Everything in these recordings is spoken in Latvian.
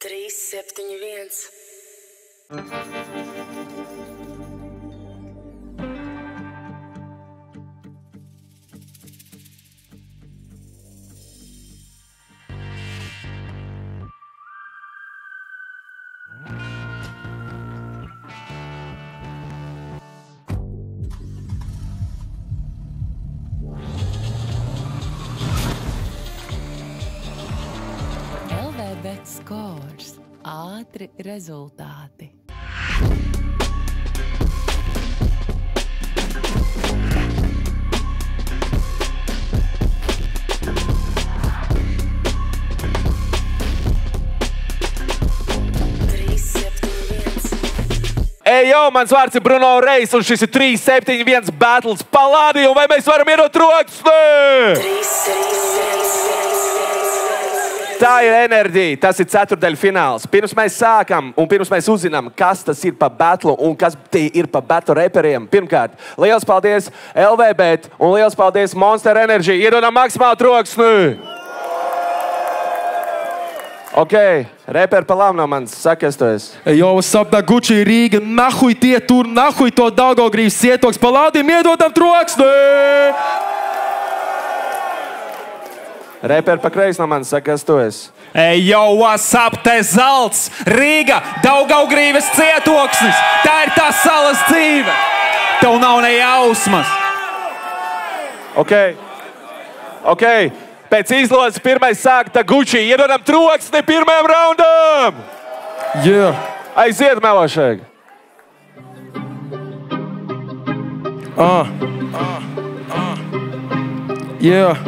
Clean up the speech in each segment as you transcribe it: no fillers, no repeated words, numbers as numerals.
371. Bet scores, ātri rezultāti. Ejo, mans vārds ir Bruno Reis, un šis ir 371 Battles Palādiju, vai mēs varam iedot troksni? Tā ir enerģija, tas ir ceturtdaļfināls. Pirms mēs sākam un pirms mēs uzzinām, kas tas ir pa battlu un kas ir pa battlu reperiem. Pirmkārt, liels paldies LVBet un liels paldies Monster Energy. Iedodam maksimālu troksni! Ok, reperi pa labi no manis, saka, kas tu esi? Jo, sapta Gucci Rīga, nahuj tie tur, nahuj to Daugavgrības cietoks, Palādiem iedodam troksni! Reperi pa kreisi no manis, saka, kas tu esi? Ejo, whatsapp, te Zalts, Rīga, Daugavgrības cietoksnis. Tā ir tā salas dzīve. Tev nav ne jausmas. Ok. Pēc izlozes pirmais sākta Gucci. Iedodam troksni pirmajam raundam. Yeah. Aiziet, melošēgi. Yeah.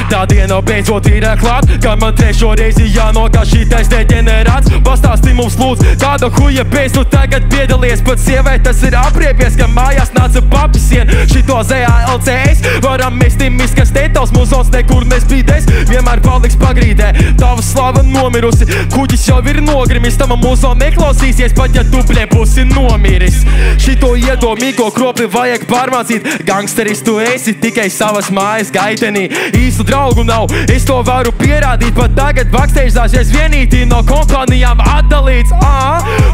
Tā diena beidzot ir klāt, kad man trešo reizi jānokā šitais deģenerāts. Pastāsti mums lūdzu, kāda huja pēc tu tagad piedalies, pat sievai tas ir apriepies, ka mājās nāca papisien. Šito ZALCS varam mestim izkastēt, tavs muzons nekur nespīdēs, vienmēr paliks pagrīdē. Tava slava nomirusi, kuģis jau ir nogrimis, tava muzon neklausīsies, pat ja tu būsi nomiris. Šito iedomīgo kropli vajag pārmācīt, gangsteris tu esi tikai savas mājas gaitenī. Īstu draugu nav, es to varu pierādīt, pat tagad backstage'ās vienītī no kompānijām atdalīts.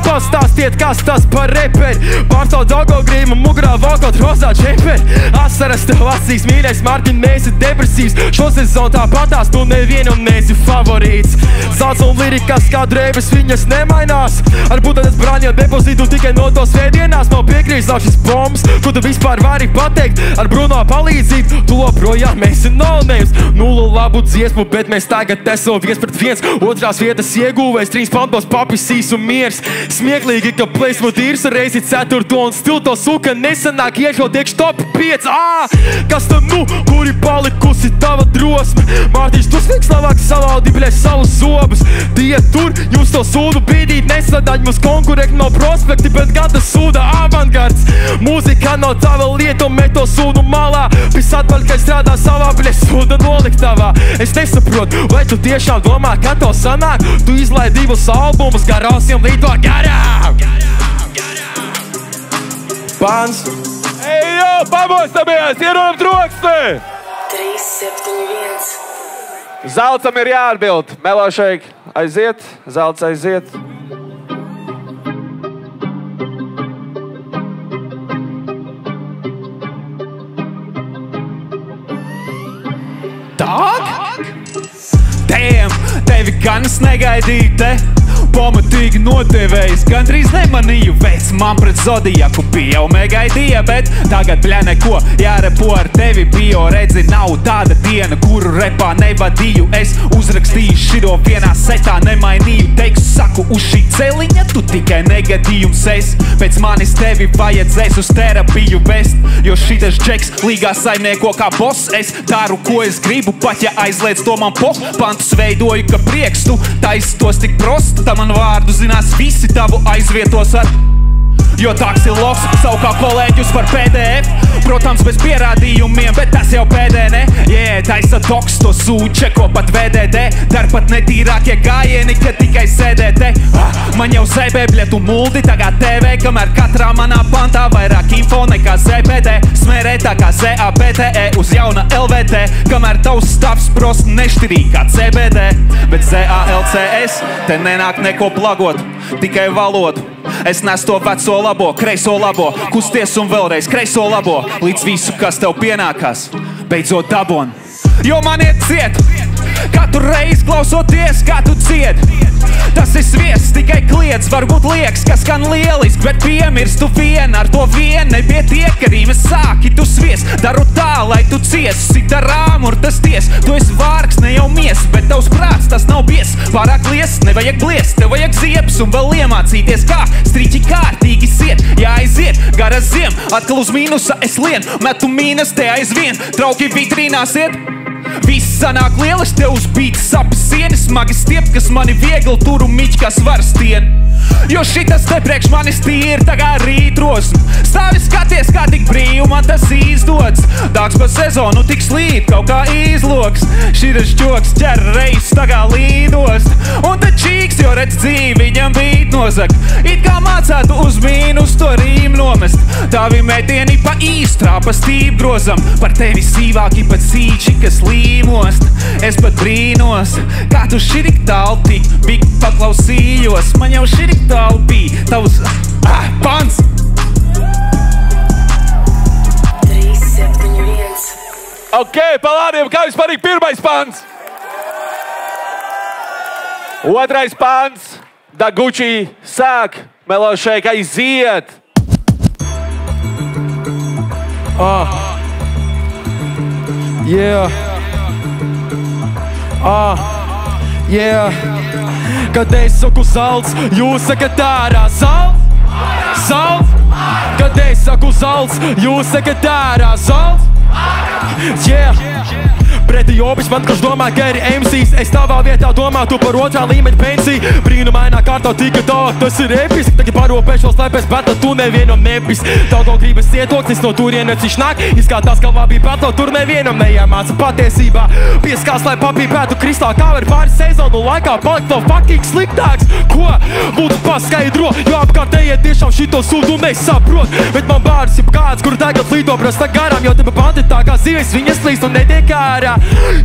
Pastāstiet, kas tas par reperi, pārstāv Daugavgrību, mugurā valkot rozā džemperi. Asaras tev acīs, mīļais Martin, neesi depresīvs, šo sezonu tāpatās tu nevienam neesi favorīts. Zalts un lirikas kā drēbes viņas nemainās, ar būtnes braņa depozītu tikai no to svētdienās. Nav piekrīst nav šis bombs, ko tu vispār vari pateikt, ar Bruno palīdzību, tu joprojām esi no-names. Nula labu dziesmu, bet mēs tagad esam 1-1. Otrās vietas ieguvējs, 3 pantos papisīs un miers. Smieklīgi, ka placement ir reizi 4. un stilto suka nesanāk iekļaut iekš top 5. Kas tam nu, kuri palikusi tava drosme? Mārtiņš, tu svikslavāk savaldī, bļē, savus zobus. Die tur, jums to sūdu bīdīt nesadaļ, mums konkurēt no prospekti, bet gada sūda avangards. Mūzika nav tava lieta un met to sūdu malā. Pis atpaļ, ka strādā savā, bļē, sūda noliktavā. Es nesaprotu, vai tu tiešām domā, ka to sanāk? Tu izlaid 2 albumus, garāsiem līdo garām. Pāns. Ejo, pamostamies, iedodam troksni! 371. Zaltsam ir jāatbild. Melošēgi, aiziet, Zalts aiziet. Damn, tevi gan es negaidīju te, pamatīgi notevējis, gandrīz nemanīju, veids man pret Zodiaku bija jau negaidīja, bet tagad bļā neko jārepo ar tevi bio, redzi, nav tāda diena, kuru repā nevadīju, es uzrakstīju širo vienā setā, nemainīju tekstu, saku uz šī celiņa, tu tikai negadījums es, pēc manis tevi vajadzēs uz terapiju vest, jo šitas džeks līgā saimnieko kā boss, es daru, ko es gribu, pat ja aizliedz to man pantus veidoju, ka prieks tu taisi tos tik prosti, tā man vārdu zinās visi, tavu aizvietos ar jo taks ir loks, savu kā kolēģus par PDF. Protams, bez pierādījumiem, bet tas jau pēdēne. Taisa toks, to sūčeko pat VDD. Dar pat netīrākie gājieni, kad tikai sēdēte. Man jau zēbēbļe tu muldi, tagad TV, kamēr katrā manā pantā vairāk info nekā ZPD. Smērē tā kā ZABTE uz jauna LVT, kamēr tavs stāvs prost nešķirīgi kā CBD, bet ZALCS te nenāk neko plagot, tikai valodu. Es nes to veco labo, kreiso labo, kusties un vēlreiz kreiso labo, līdz visu, kas tev pienākās, beidzot dabon. Jo man iet ciet, katru reizi klausoties, kā tu cied. Tas ir sviests, tikai kliedz, varbūt liekas, kas skan lieliski, bet piemirst tu vien, ar to vien nebiet iekarība, sāki tu sviest, daru tā, lai tu ciest, sit ar āmur tas ties, tu esi vārgs, ne jau mies, bet tavs prāts tas nav bies, pārāk lies, nevajag bliest, tev vajag ziepes un vēl iemācīties, kā striķi kārtīgi siet, jāaiziet, gara ziem, atkal uz mīnusa es lien, metu mīnas te aizvien, trauki vitrīnās iet. Viss sanāk lielis, tev uz bītas sapes sienas, smagi stiep, kas mani viegli turu miķi, kas var stien. Jo šitas te priekš manis tīri, tā kā rītrosm. Stāvi skaties, kā tik brīvi man tas izdodas. Dāks pa sezonu tik slīd, kaut kā izloks. Šitas ķoks ķer reis, tā kā līdost. Un te čīks, jo redz dzīvi, viņam bīt nozak. It kā mācētu uz mīnus to rīm nomest. Tavi metieni pa īstrā, pa stīb grozam. Par tevi sīvāki pat sīči, kas līmost. Es pat brīnos, kā tu širik tālu tik, big paklausījos. Man jau širik tālu bija tavs pants. 3, 7, 1. Ok, palādiem, kā vispār ir pirmais pants? Otrais pants. Daguči sāk, Melošēk aiziet. Kad es saku zelts, jūs sakat ārā zelts, zelts. Kad es saku zelts, jūs sakat ārā zelts, Preti jobis man, kurš domā, ka ir MCs. Es tavā vietā domātu par otrā līmeņa pensiju. Brīnumainā kārtā tika tā, tas ir episki. Tagad paropēšos, slēpēs, bet tu nevienam nebis. Tev kaut gribas ietoksnis no turienes viņš nāk. Izskatās, ka labī batlo, tur nevienam neiemāca patiesībā. Pieskās, lai papīpētu kristāli, kā var pāris sezonu laikā palikt vēl fucking sliktāks. Ko? Lūdzu paskaidro, jo apkārtējiet tiešām šito sūdu nesaprot. Bet man bārs ir kāds, kur tagad līdo prasta garām, jo teba panti tā kā zivis viņas līst un netiek ārā.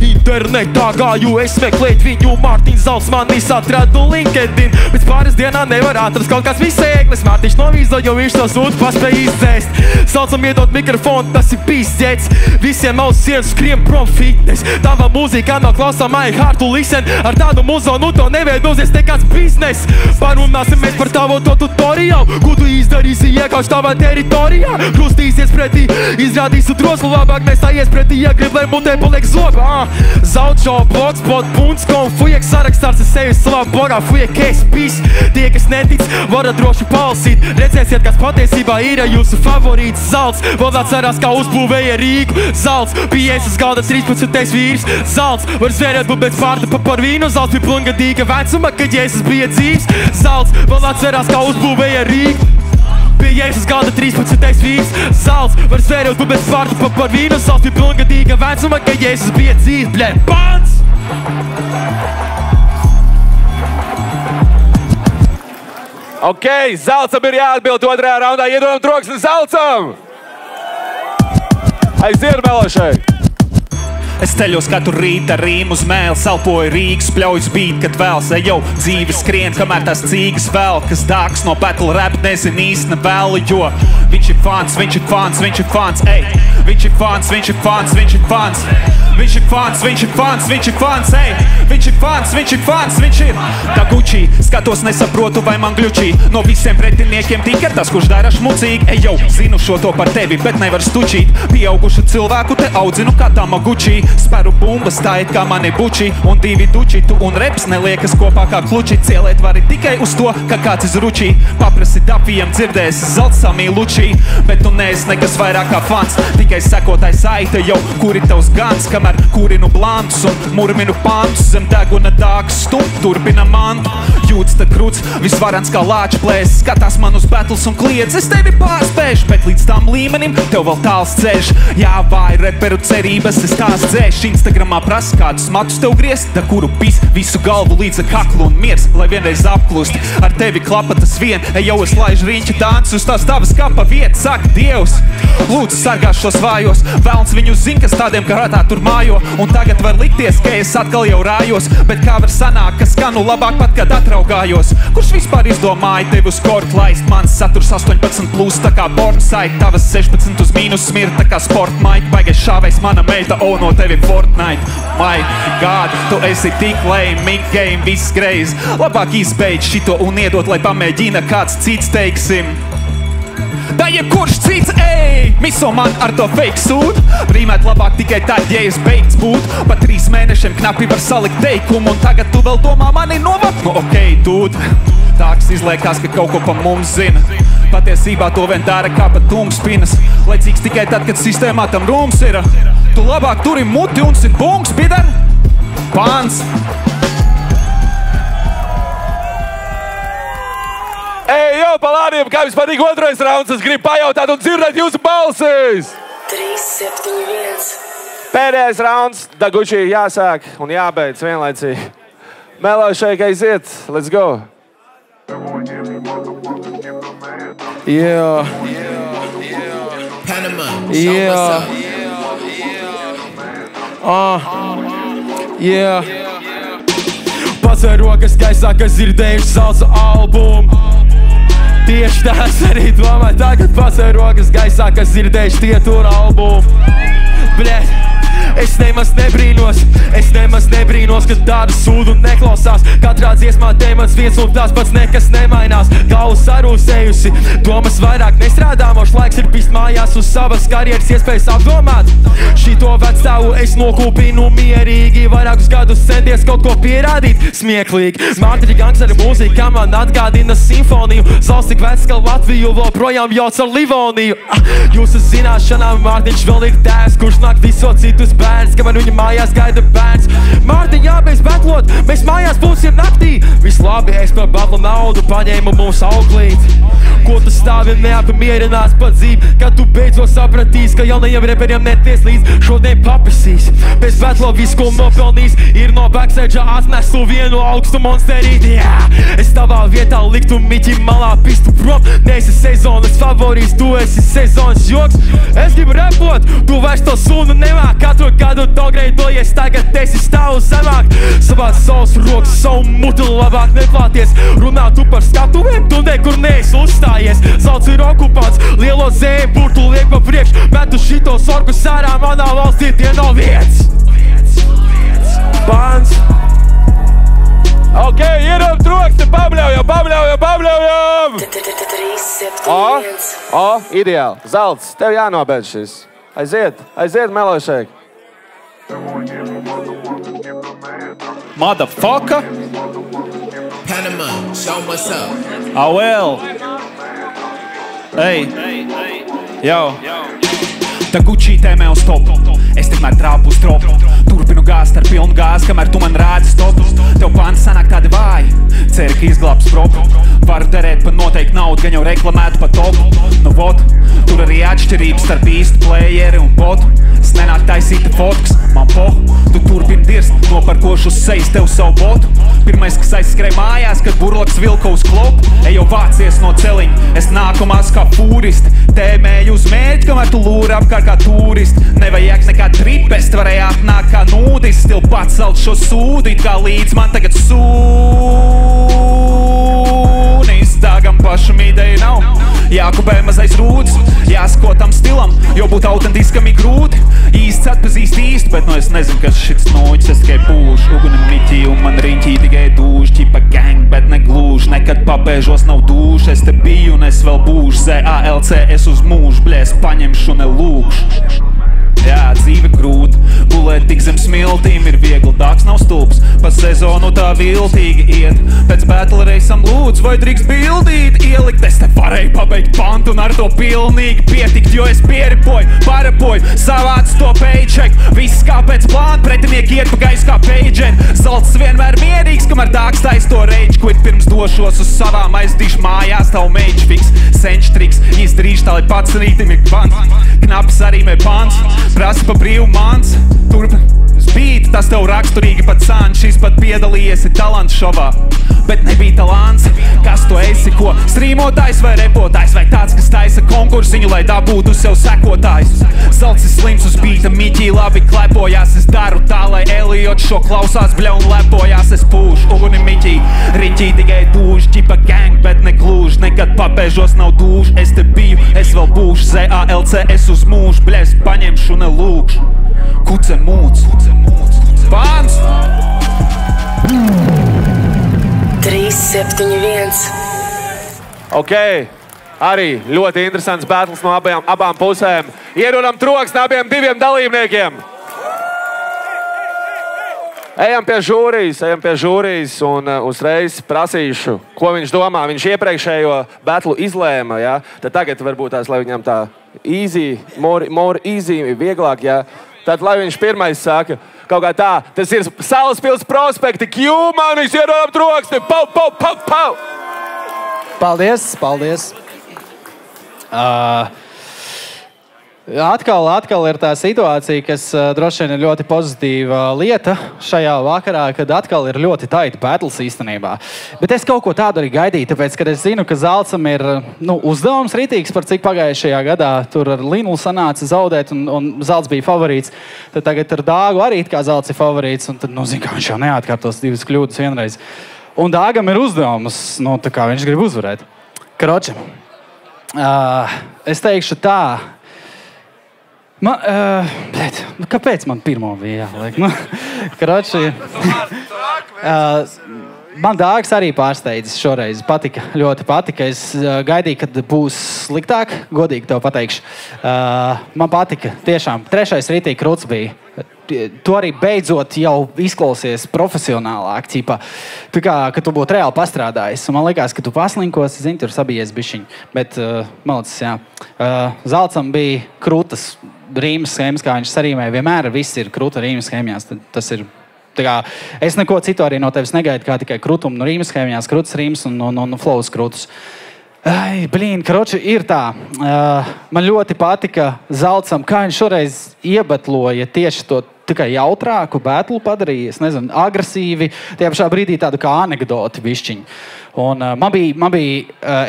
Internetā gāju es meklēt viņu, Mārtiņš Zalts manis atradu LinkedIn. Pēc pāris dienām nevar atrast kaut kāds visēklis. Mārtiņš novīzo, jo viņš to sūdu paspēja izdzēst. Saucam iedot mikrofonu, tas ir pīsģets. Visiem aus sienas skrien prom fitness. Tava mūzika nav klausām, I hard to listen. Ar tādu muzo, nu to neveidosies nekāds biznes. Parunāsim mēs par tavu to tutoriālu, ko tu izdarīsi iekauš tavā teritorijā. Krustīsies pretī, izrādīsi droslu, labāk nestājies pretī, ja grib, lai mutē paliek zoba. Zaudžo, blogspot.com, fujek sarakstārs ar sevi savā borā, fujek es pis. Tie, kas netic, varat droši palasīt. Redzēsiet, kas patiesībā ir jūsu favorīts Zalts. Vēl atcerās, kā uzbūvēja Rīgu. Zalts, pieejas galda 13. vīrs. Zalts, var zvērēt būt bez pārtapa par vīnu. Zalts bija pilngadīga vecuma, kad Jēzus bija dzīvs. Zalts, vēl atcerās, kā uzbūvēja Rīgu. Pie Jēzus galda 13. vīrs. Zalts, var zvērēt būt bez pārtapa par vīnu. Zalts bija pilngadīga vecuma, kad Jēzus bija dzīvs. Bļet, pants! Ok, Zaltsam ir jāatbild otrajā raundā. Iedodam troksni Zaltsam! Aiziet, Melošēk! Es ceļos katru rītu ar rīmu uz mēles, elpoju Rīgas, pļaujas bīt, kad vēls. Ejau, dzīve skrien, kamēr tās cīgas vēl, kas dāks no battle rap, nezin īsti nevēlu, jo viņš ir fans, viņš ir fans, viņš ir fans, ej! Viņš ir fans, viņš ir fans, viņš ir fans. Viņš ir fans, viņš ir fans, viņš ir fans, ej! Viņš ir fans, viņš ir fans, viņš ir Daguči, skatos nesaprotu, vai man gļučī. No visiem pretiniekiem tikai tas, kurš dara šmucīgi. Ejau, zinu šo to par tevi, bet nevar stučīt. Pieaugušu cilvēku te audzinu kā Tamaguči. Speru bumbas, tā it kā mani buči. Un divi duči, tu un reps neliekas kopā kā kluči. Cielēt vari tikai uz to, ka kāds izručī. Paprasi dapījiem dzirdēsi Zalts samīlučī. Bet tu neesi nekas vairāk kā fans, tikai sekotāji saita jau, kuri tavs gans, kamēr Vienmēr kurinu blantus un murminu pantus. Zem deguna dāks stump, turpina mantu. Jūtas tad krūts, visvarants kā lāča plēs. Skatās man uz battles un kliedz, es tevi pārspēšu. Bet līdz tam līmenim tev vēl tāls ceļš. Jā, vāj reperu cerības, es tās dzēšu. Instagramā prasa kādus matus tev griezt, da kuru pis visu galvu līdz kaklu un miers, lai vienreiz apklusti. Ar tevi klapa tas vien, jau es laižu riņķu dansu uz tās tavas kapa vietas. Saka Dievs, lūdzu sargās šos vājos. Velns viņu zin, kas tādiem karātā tur mājo. Un tagad var likties, ka es atkal jau rājos. Bet kā var sanākt, ka skanu labāk pat, kad atraugājos? Kurš vispār izdomāja tevi uz kortu laist? Mans saturs 18+, tā kā pornsite. Tavas 16 uz mīnus smirta, tā kā sport Mike. Baigais šāvais mana meita, no tevi Fortnite. My God, tu esi tik lame, mid game, viss greiz. Labāk izbeidz šito un iedot, lai pamēģina kāds cits, teiksim. Da jebkurš cits, miso man ar to fake sūdu. Rīmēt labāk tikai tad, ja es beigts būt. Pa 3 mēnešiem knapi var salikt teikumu. Un tagad tu vēl domā mani novakt? Nu okei, dude. Tāks izliekās, ka kaut ko pa mums zina. Patiesībā to vien dara kā pa tungspinas. Lecīgs tikai tad, kad sistēmā tam rūms ir. Tu labāk turi muti un sit bungs, pidar. Pāns. Jau, palādiem, kā jums patīk otrais rauns, es gribu pajautāt un dzirdēt jūsu balsis! 3-7-1. Pēdējais rauns, Daguči jāsāk un jābeidz vienlaicīgi. Melo šeit, aiziet, let's go! Yeah. Panama, yeah. Yeah. Paceļ rokas gaisā, kas dzirdējuši salsa albumu. Tieši tās arī domāju, tagad paceļ rokas gaisā, kas dzirdējuši tie tur albumu. Bļet, es nemaz nebrīnos, ka tādu sūdu neklausās. Katrā dziesmā temats viens un tās pats nekas nemainās. Galva sarūsējusi, domas vairāk nestrādā. Mošs laiks ir pist mājās uz savas karjeras iespējas apdomāt. Šito vecstāvu es nokūpinu mierīgi. Vairākus gadus centies kaut ko pierādīt smieklīgi. Mārtiņa gangstera mūzika man atgādina simfoniju. Zals tik vecs, ka Latviju vēl projām jauc ar Livoniju. Jūsu zināšanām Mārtiņš vēl ir tēvs, kurš nāk visot citus bērns, kamēr viņa mājās gaida bērns. Mārtiņ, jābeidz betlot, mēs mājās būsim naktī. Viss labi, es par batlu naudu paņēmu mums auklīt. Ko tu stāvi neapmierināts pa dzīvi, kad tu beidzot sapratīs, ka jaunajiem reperiem neties līdz šodien papisīs. Pēc betlo visu, ko nopelnīs, ir no backstage'a atnesu vienu augstu monsterīti. Es tavā vietā liktu miķi malā pistu prom. Neesi sezonas favorīts, tu esi sezonas joks. Es gribu repot, tu vairs to sunu nemāk. Katru gadu dogreidojies, tagad esi stāvu zemāk. Savāt savus rokas, savu muti labāk neklāties. Runā tu par skatuvēm, tu nekur neesi uzstājies. Zalts ir okupants, lielo zēju burtu liek pa priekš. Metu šitos orkus ārā, manā valstī tie nav vietas. Pāns. Ok, ieram troksti, pabļaujam! 3-7-1. Ideāli. Zalts, tev jānobeidz šis. Aiziet, Melo šeit. Motherfucker. Panama, show what's up. Well. Hey. Yo. Daguči tēmē uz topu. Es tikmēr trāpu uz tropu. Turpinu gāzt ar pilnu gāzi, kamēr tu man rādi stopu. Tev pāns sanāk tādi vāji. Ceri, ka izglābs propu. Varu derēt pa noteikti naudu, gan jau reklamētu pa topu. Nu vot, tur arī atšķirības starp īstu playeri un botu. Es nenāk taisīta fotkas, man tu turpini dirst, noparkošu uz sejas tev savu botu. Pirmais, kas aizskrēja mājās, kad burlaks vilka uz klopu. Ejo vācies no celiņa, es nāku maz kā fūristi. Tēmēju uz mērķi, kamēr tu lūri apkārt kā turisti. Nevajag nekā tripest, varēja atnākt kā nūdis. Stil pacelt šo sūdu, it kā līdz man tagad sūnis. Tāgam pašam ideja nav, jākupē mazais rūds. Jāsako tam stilam, jo būt autentiskam ir grūti. Īsts atpazīst īstu, bet es nezinu, kas šits noģis. Es tikai pūšu, uguni miķi un man riņķī tikai dūž. Ķipa gang, bet ne glūž, nekad papēžos nav dūš. Es te biju un es vēl būšu, ZALC es uz mūžu, blēs paņemšu ne lūkšu. Jā, dzīve grūta, gulēt tik zem smiltīm ir viegli, dāks nav stulbs. Pa sezonu tā viltīgi iet, pēc battle reisam lūdzu, vai drīkst bildīt ielikt. Es te varēju pabeigt pantu un ar to pilnīgi pietikt, jo es pieripoju, parapoju, savāc to pēju. paycheck. Viss kā pēc plāna, pretinieki iet pa gaisu kā pager. Zalts vienmēr mierīgs, kamēr dāks tais to rage quit. Pirms došos uz savām aizdīšu mājās, tavu mage fix. Senč triks, izdarīšu tā, lai pats rītim ir pants. Knaps arī mē pants, prasa pa brīvu mans. Turpin. Beat, tas tev raksturīgi pat sāņš, šis pat piedalījies talants šovā. Bet nebija talants, kas tu esi, ko strīmotājs vai repotājs, vai tāds, kas taisa konkursiņu, lai dabūtu sev sekotājs. Zalts ir slims uz beata, Miķī labi klepojās, es daru tā, lai Eliots šo klausās, bļa un lepojās, es pūšu uguni Miķī, riņķī tikai dūž, ģipa gang, bet ne glūž, nekad papēžos nav dūž, es te biju, es vēl būšu, ZALC, es uz mūžu, bļa, es paņemšu un lūkšu. Kuce mūds, pāns! 3-7-1. Ok, arī ļoti interesants battles no abām pusēm. Ierodam troksni abiem diviem dalībniekiem. Ejam pie žūrijas un uzreiz prasīšu, ko viņš domā. Viņš iepriekšējo battlu izlēma, ja? Tad tagad varbūt tās, lai viņam tā easy, more easy, vieglāk, ja? Tad, lai viņš pirmais saka, kaut kā tā, tas ir Salaspils prospekti, Q-manis, ierodam troksni, pau, pau, pau, pau! Paldies. Atkal ir tā situācija, kas droši vien ir ļoti pozitīva lieta šajā vakarā, kad atkal ir ļoti tight battles īstenībā. Bet es kaut ko tādu arī gaidīju, tāpēc, kad es zinu, ka Zalcam ir uzdevums rītīgs, par cik pagājušajā gadā tur ar Linulu sanāca zaudēt un Zalts bija favorīts. Tad tagad ar Dāgu arī kā Zalts ir favorīts, un tad, zin, kā viņš jau neatkārtos divas kļūdas vienreiz. Un Dāgam ir uzdevums, tā kā viņš grib uzvarēt. Karoči, es teikšu tā, kāpēc man pirmo bija jāliek? Karoči, man Dāgs arī pārsteidzis šoreiz. Ļoti patika. Es gaidīju, kad būs sliktāk. Godīgi tev pateikšu. Man patika. Tiešām. Trešais rītīgi krūts bija. Tu arī beidzot jau izklausies profesionālāk. Tā kā, ka tu būtu reāli pastrādājis. Un man likās, ka tu paslinkos. Zini, tur sabijies bišķiņ. Bet, malicis, jā. Zalcam bija krūtas rīmas schēmas, kā viņš sarīmēja. Vienmēr viss ir krūta rīmas schēmjās. Tas ir... Kā, es neko citu arī no tevis negaidu, kā tikai krutumu no rīmas schēmjās, krūtas rīmas un flows krūtus. Karoči, ir tā. Man ļoti patika Zalcam, kā viņš šoreiz iebatloja tieši to tikai jautrāku battlu padarīja, es nezinu, agresīvi, tie pašā brīdī tādu kā anekdoti bišķiņu. Un man bija,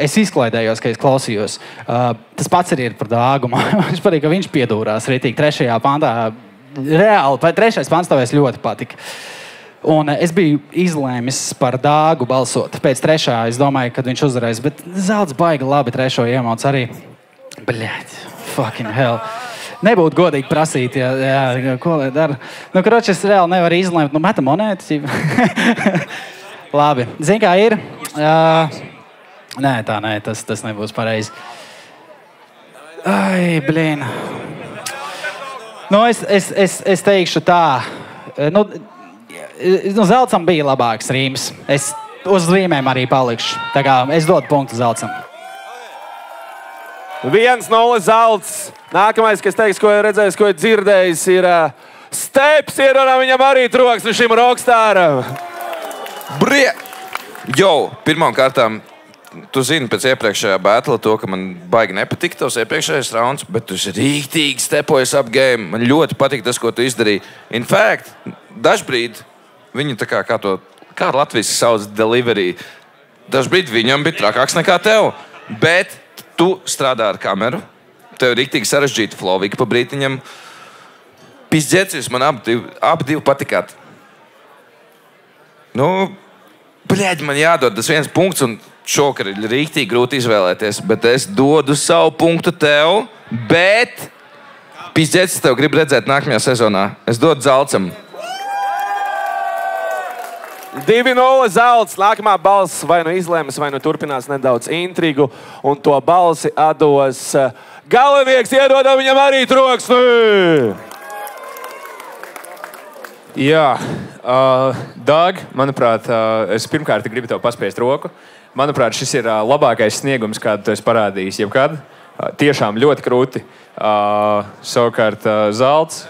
es izklaidējos, ka es klausījos. Tas pats arī ir par Dāgu. Man patīk, ka viņš piedūrās rītīgi trešajā pantā. Reāli, trešais pants tev ļoti patika. Un es biju izlēmis par Dāgu balsot. Pēc trešā es domāju, kad viņš uzvarēs, bet Zalts baigi labi trešo iemoc arī. Bļaļ, fucking hell. Nebūtu godīgi prasīt, ko lai dara. Karoči, es reāli nevaru izlēmt, meta monētas. Labi, zini, kā ir? Nē, tas nebūs pareizi. Ai, blīn. Es teikšu tā. Zalcam bija labāks rīms. Es uz rīmēm arī palikšu. Tā kā es dodu punktu Zalcam. 1-0 Zalts. Nākamais, kas teiks, ko ir redzējis, ko ir dzirdējis, ir Steps. Ierodam viņam arī troksni šim rockstāram. Pirmām kārtām, tu zini pēc iepriekšējā battle to, ka man baigi nepatika tavs iepriekšējais rauns, bet tu esi rīktīgi stepojies ap game. Man ļoti patika tas, ko tu izdarīji. In fact, dažbrīd viņi tā kā Latvijas sauc delivery, dažbrīd viņam bija trakāks nekā tev, bet tu strādā ar kameru, tev ir rīktīgi sarežģīti flowīgi pa brītiņam. Pizdzēcis, man abi divi patikāt. Man jādod tas viens punkts, un šokar ir rīktīgi grūti izvēlēties, bet es dodu savu punktu tev, bet pizdzēcis tev grib redzēt nākamajā sezonā. Es dodu Zalcam. 2-0 Zalts. Nākamā balss vai nu izlēmas, vai nu turpinās nedaudz intrigu, un to balsi atdos galvenieks. Ierodam viņam arī troksni! Jā, Dāg, manuprāt, es pirmkārt gribu tev paspiest roku. Manuprāt, šis ir labākais sniegums, kādu tu esi parādījis jebkad. Tiešām ļoti krūti. Savukārt Zalts,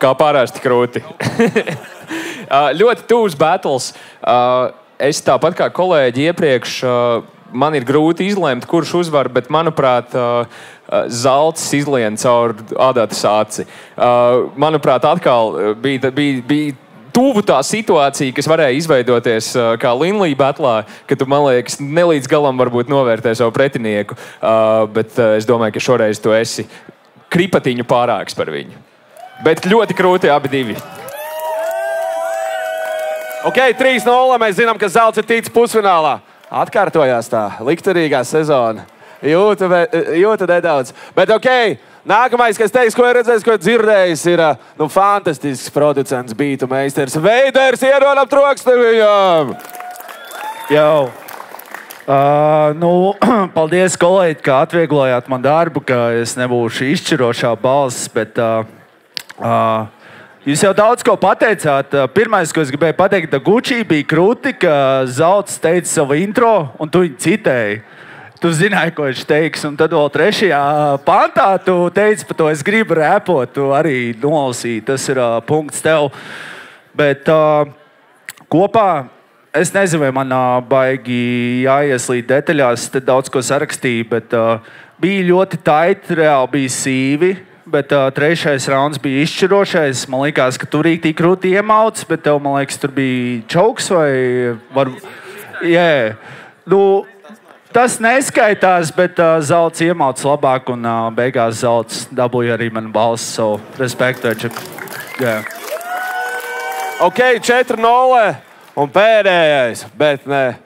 kā parasti krūti. Ļoti tūs battles. Es tāpat kā kolēģi iepriekš, man ir grūti izlemt, kurš uzvar, bet, manuprāt, Zalts izlien caur ādatas aci. Manuprāt, atkal bija tuvu tā situācija, kas varēja izveidoties kā Linlī batlā, ka tu, man liekas, nelīdz galam varbūt novērtē savu pretinieku, bet es domāju, ka šoreiz tu esi kripatiņu pārāks par viņu. Bet ļoti krūti abi divi. Ok, 3-0, mēs zinām, ka Zelts ir ticis pusfinālā. Atkārtojās tā likterīgā sezona. Jūtu nedaudz. Bet ok, nākamais, kas teiks, ko ir redzējis, ko ir dzirdējis, ir fantastisks producents, beatu meistars Veiders. Ierodam trokšņi viņam! Jau. Paldies, kolēģi, ka atvieglojāt man darbu, ka es nebūšu izšķirošā balss, bet jūs jau daudz ko pateicāt. Pirmais, ko es gribēju pateikt, ka Gucci bija krūti, ka Zalts teica savu intro, un tu viņu citēji. Tu zināji, ko viņš teiks, un tad vēl 3. pantā tu teici par to, es gribu repot, tu arī nolasīji, tas ir punkts tev. Bet kopā, es nezinu, vai man baigi jāieslīd detaļās, te daudz ko sarakstīju, bet bija ļoti taiti, reāli bija sīvi. Bet 3. rauns bija izšķirošais. Man liekas, ka tur rīktīgi krūti iemauts, bet tev, man liekas, tur bija čauks vai... Jā. Tas neskaitās, bet Zalts iemauts labāk un beigās Zalts dabūja arī manu balsu, so respektu. Yeah. Ok, 4-0 un pēdējais, bet ne,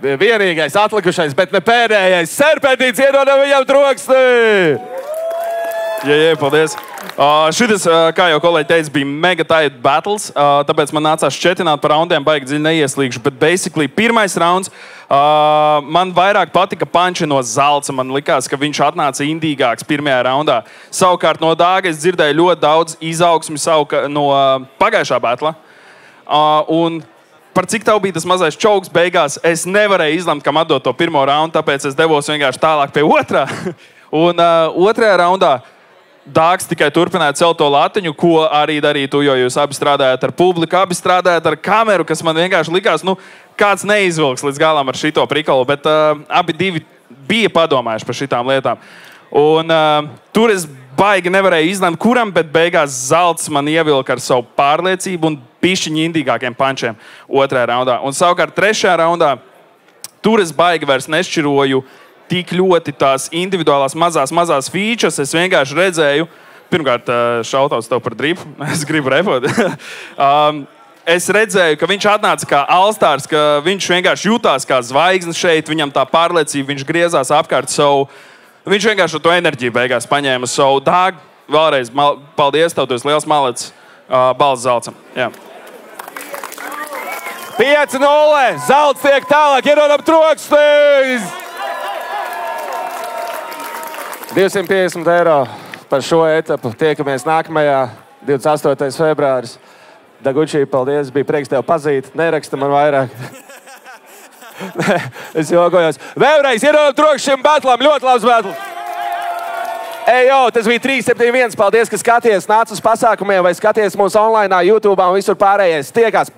vienīgais atlikušais, bet ne pēdējais. Serpentīts iedodam viņam trokšņi! Jā, paldies. Šitas, kā jau kolēģi teica, bija mega tight battles, tāpēc man nācās šķetināt par raundiem, baigi dziļi neieslīgšu, bet basically pirmais rauns man vairāk patika panči no Zalca. Man likās, ka viņš atnāca indīgāks pirmajā raundā. Savukārt no Dāga es dzirdēju ļoti daudz izaugsmi no pagājušā batla. Un par cik tev bija tas mazais čauks beigās, es nevarēju izlemt, kam atdot to pirmo raundu, tāpēc es devos vienkārši tālāk pie otrā. Un otrajā raundā Dāgs tikai turpināja celt to latiņu, ko arī darītu, jo jūs abi strādājat ar publiku, abi strādājat ar kameru, kas man vienkārši likās, kāds neizvilks līdz galam ar šito prikalu, bet abi divi bija padomājuši par šitām lietām. Un tur es baigi nevarēju izlemt, kuram, bet beigās Zalts man ievilka ar savu pārliecību un pišķiņi indīgākiem pančiem otrajā raundā. Un savukārt 3. raundā tur es baigi vairs nešķiroju tik ļoti tās individuālās mazās features. Es vienkārši redzēju, pirmkārt, šautauts tev par dripu, es gribu repot. Es redzēju, ka viņš atnāca kā All-Stars, ka viņš vienkārši jutās kā zvaigznes šeit, viņam tā pārliecība, viņš griezās apkārt, viņš vienkārši to enerģiju beigās paņēma. Dāg, vēlreiz paldies tev, tu esi liels malets, balss Zalcam. Jā. 5-0, Zalts tiek tālāk, ierodam trokšņi! 250 eiro par šo etapu. Tiekamies nākamajā 28. februāris. Dagučī, paldies, bija prieks tev pazīt. Neraksta man vairāk. Es jogojos. Vēlreiz ierodam trokšņi šim batlam. Ļoti labs batls. Ejo, tas bija 371. Paldies, ka skaties. Nāc uz pasākumiem vai skaties mūsu online, YouTube un visur pārējais. Tiekās.